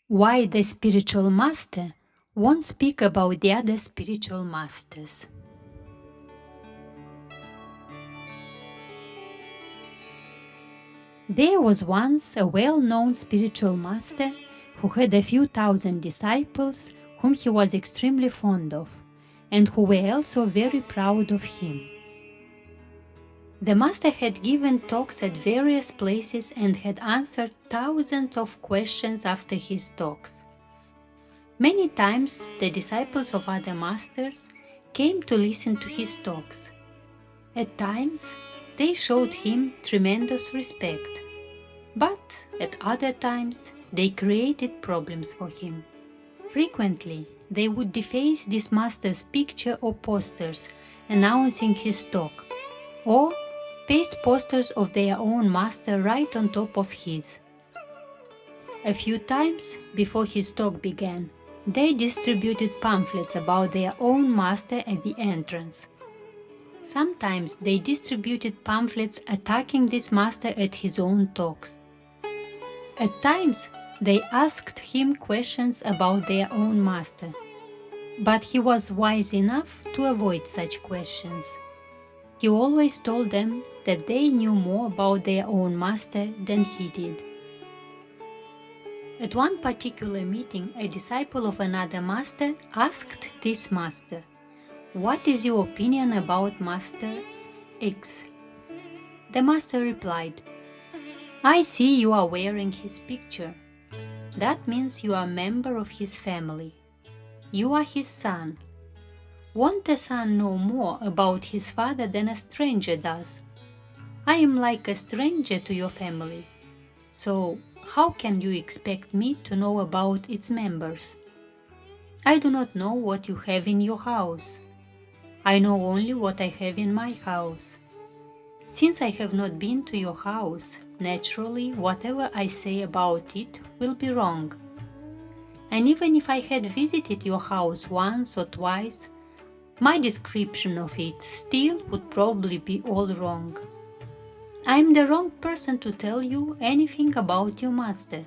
Why the spiritual master won't speak about the other spiritual masters. There was once a well-known spiritual master who had a few thousand disciples whom he was extremely fond of, and who were also very proud of him. The master had given talks at various places and had answered thousands of questions after his talks. Many times the disciples of other masters came to listen to his talks. At times they showed him tremendous respect, but at other times they created problems for him. Frequently they would deface this master's picture or posters announcing his talk, or paste posters of their own master right on top of his. A few times before his talk began, they distributed pamphlets about their own master at the entrance. Sometimes they distributed pamphlets attacking this master at his own talks. At times they asked him questions about their own master, but he was wise enough to avoid such questions. He always told them that they knew more about their own master than he did. At one particular meeting, a disciple of another master asked this master, "What is your opinion about Master X?" The master replied, "I see you are wearing his picture. That means you are a member of his family. You are his son. Won't a son know more about his father than a stranger does? I am like a stranger to your family. So how can you expect me to know about its members? I do not know what you have in your house. I know only what I have in my house. Since I have not been to your house, naturally whatever I say about it will be wrong. And even if I had visited your house once or twice, my description of it still would probably be all wrong. I am the wrong person to tell you anything about your master.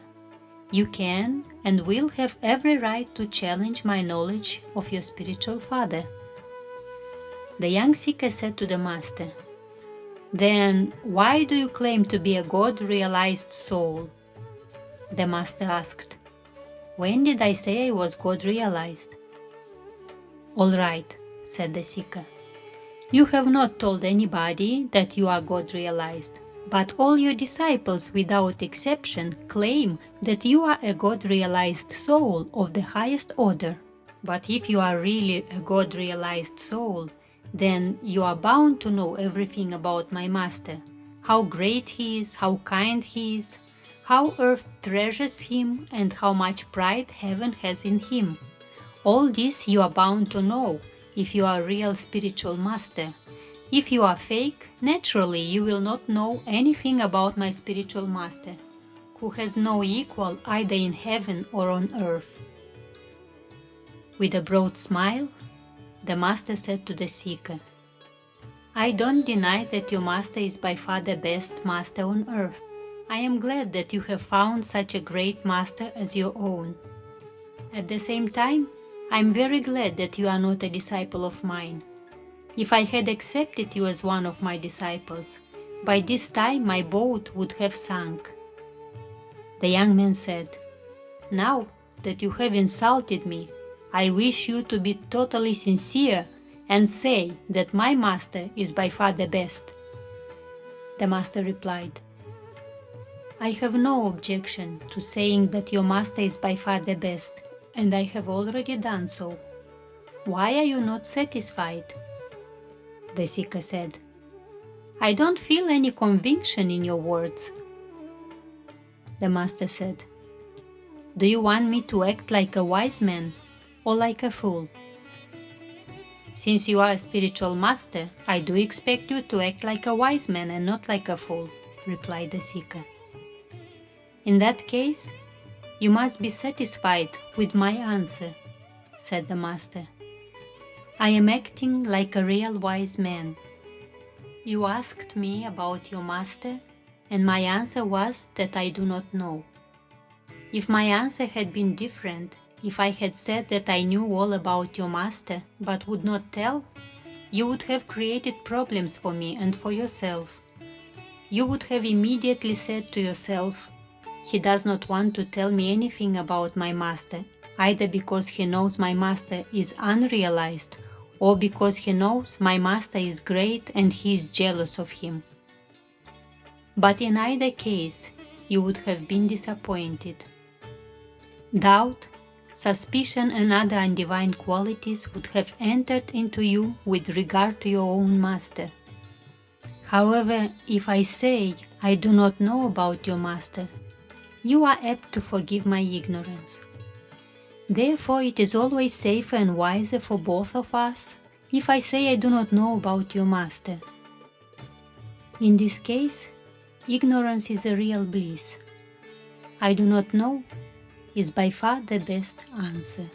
You can and will have every right to challenge my knowledge of your spiritual father." The young seeker said to the master, "Then why do you claim to be a God-realized soul?" The master asked, "When did I say I was God-realized?" "All right," said the seeker. "You have not told anybody that you are God-realized, but all your disciples without exception claim that you are a God-realized soul of the highest order. But if you are really a God-realized soul, then you are bound to know everything about my master, how great he is, how kind he is, how earth treasures him, and how much pride heaven has in him. All this you are bound to know if you are a real spiritual master. If you are fake, naturally you will not know anything about my spiritual master, who has no equal either in heaven or on earth." With a broad smile, the master said to the seeker, "I don't deny that your master is by far the best master on earth. I am glad that you have found such a great master as your own. At the same time, I am very glad that you are not a disciple of mine. If I had accepted you as one of my disciples, by this time my boat would have sunk." The young man said, "Now that you have insulted me, I wish you to be totally sincere and say that my master is by far the best." The master replied, "I have no objection to saying that your master is by far the best, and I have already done so. Why are you not satisfied?" The seeker said, "I don't feel any conviction in your words." The master said, "Do you want me to act like a wise man or like a fool?" "Since you are a spiritual master, I do expect you to act like a wise man and not like a fool," replied the seeker. "In that case, you must be satisfied with my answer," said the master. "I am acting like a real wise man. You asked me about your master, and my answer was that I do not know. If my answer had been different, if I had said that I knew all about your master but would not tell, you would have created problems for me and for yourself. You would have immediately said to yourself, "He does not want to tell me anything about my master, either because he knows my master is unrealized or because he knows my master is great and he is jealous of him." But in either case, you would have been disappointed. Doubt, suspicion, and other undivine qualities would have entered into you with regard to your own master. However, if I say I do not know about your master, you are apt to forgive my ignorance. Therefore, it is always safer and wiser for both of us if I say I do not know about your master. In this case, ignorance is a real bliss. I do not know is by far the best answer.